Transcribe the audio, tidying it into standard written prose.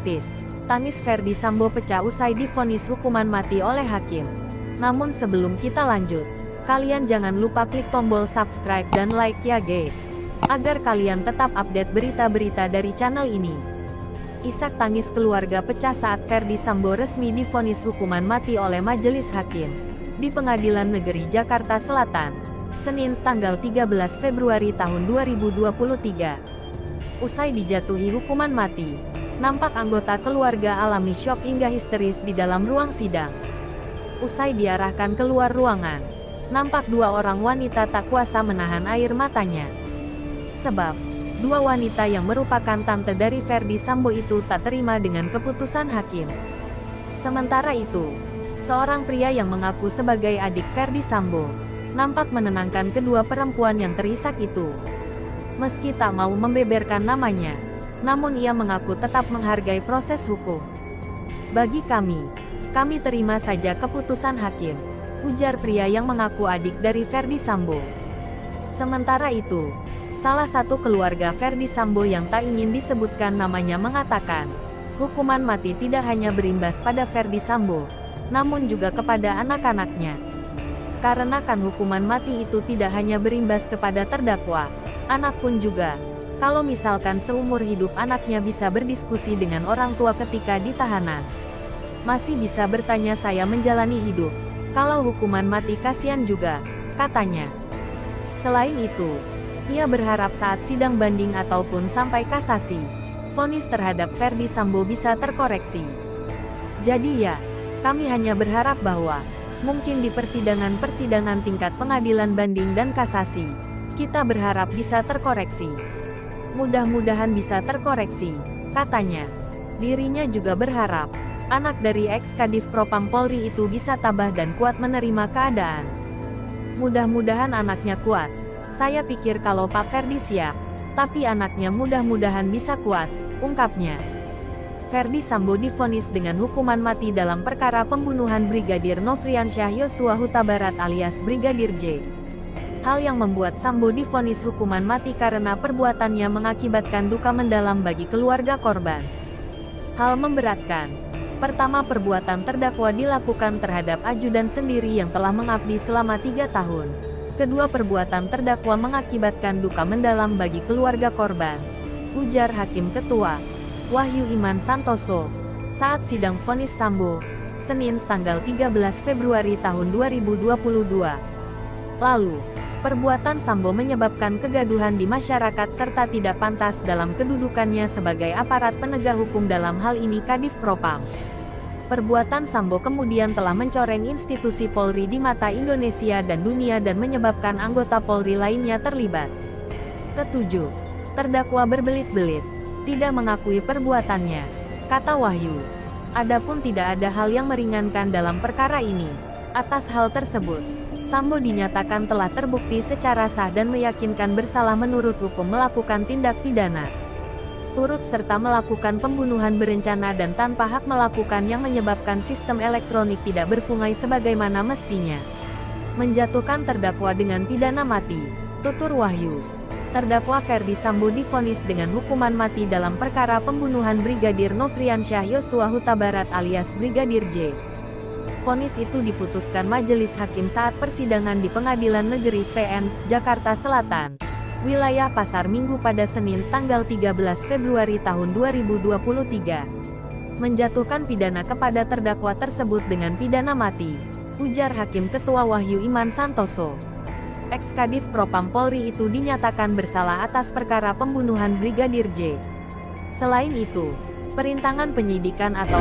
Artis, tangis Ferdy Sambo pecah usai divonis hukuman mati oleh hakim. Namun sebelum kita lanjut, kalian jangan lupa klik tombol subscribe dan like ya guys, agar kalian tetap update berita-berita dari channel ini. Isak tangis keluarga pecah saat Ferdy Sambo resmi divonis hukuman mati oleh majelis hakim di Pengadilan Negeri Jakarta Selatan, Senin tanggal 13 Februari tahun 2023. Usai dijatuhi hukuman mati, nampak anggota keluarga alami syok hingga histeris di dalam ruang sidang. Usai diarahkan keluar ruangan, nampak dua orang wanita tak kuasa menahan air matanya. Sebab, dua wanita yang merupakan tante dari Ferdy Sambo itu tak terima dengan keputusan hakim. Sementara itu, seorang pria yang mengaku sebagai adik Ferdy Sambo, nampak menenangkan kedua perempuan yang terisak itu. Meski tak mau membeberkan namanya, namun ia mengaku tetap menghargai proses hukum. Bagi kami terima saja keputusan hakim, ujar pria yang mengaku adik dari Ferdy Sambo. Sementara itu, salah satu keluarga Ferdy Sambo yang tak ingin disebutkan namanya mengatakan, hukuman mati tidak hanya berimbas pada Ferdy Sambo, namun juga kepada anak-anaknya. Karena kan hukuman mati itu tidak hanya berimbas kepada terdakwa, anak pun juga. Kalau misalkan seumur hidup anaknya bisa berdiskusi dengan orang tua ketika di tahanan, masih bisa bertanya saya menjalani hidup. Kalau hukuman mati kasihan juga, katanya. Selain itu, ia berharap saat sidang banding ataupun sampai kasasi, vonis terhadap Ferdy Sambo bisa terkoreksi. Jadi ya, kami hanya berharap bahwa mungkin di persidangan tingkat pengadilan banding dan kasasi, kita berharap bisa terkoreksi. Mudah-mudahan bisa terkoreksi, katanya. Dirinya juga berharap anak dari ex-Kadif Propam Polri itu bisa tabah dan kuat menerima keadaan. Mudah-mudahan anaknya kuat. Saya pikir kalau Pak Ferdy siap, tapi anaknya mudah-mudahan bisa kuat, ungkapnya. Ferdy Sambo divonis dengan hukuman mati dalam perkara pembunuhan Brigadir Nofriansyah Yosua Huta Barat alias Brigadir J. Hal yang membuat Sambo divonis hukuman mati karena perbuatannya mengakibatkan duka mendalam bagi keluarga korban. Hal memberatkan. Pertama, perbuatan terdakwa dilakukan terhadap ajudan sendiri yang telah mengabdi selama 3 tahun. Kedua, perbuatan terdakwa mengakibatkan duka mendalam bagi keluarga korban, ujar Hakim Ketua Wahyu Iman Santoso saat sidang vonis Sambo, Senin tanggal 13 Februari tahun 2022. Lalu, perbuatan Sambo menyebabkan kegaduhan di masyarakat serta tidak pantas dalam kedudukannya sebagai aparat penegak hukum, dalam hal ini Kadif Propam. Perbuatan Sambo kemudian telah mencoreng institusi Polri di mata Indonesia dan dunia dan menyebabkan anggota Polri lainnya terlibat. Ketujuh, terdakwa berbelit-belit, tidak mengakui perbuatannya, kata Wahyu. Adapun tidak ada hal yang meringankan dalam perkara ini. Atas hal tersebut, Sambo dinyatakan telah terbukti secara sah dan meyakinkan bersalah menurut hukum melakukan tindak pidana, turut serta melakukan pembunuhan berencana dan tanpa hak melakukan yang menyebabkan sistem elektronik tidak berfungsi sebagaimana mestinya. Menjatuhkan terdakwa dengan pidana mati, tutur Wahyu. Terdakwa Ferdy Sambo divonis dengan hukuman mati dalam perkara pembunuhan Brigadir Nofriansyah Yosua Huta Barat alias Brigadir J. Vonis itu diputuskan majelis hakim saat persidangan di Pengadilan Negeri PN, Jakarta Selatan, wilayah Pasar Minggu pada Senin tanggal 13 Februari tahun 2023. Menjatuhkan pidana kepada terdakwa tersebut dengan pidana mati, ujar Hakim Ketua Wahyu Iman Santoso. Ex-Kadif Propam Polri itu dinyatakan bersalah atas perkara pembunuhan Brigadir J. Selain itu, perintangan penyidikan atau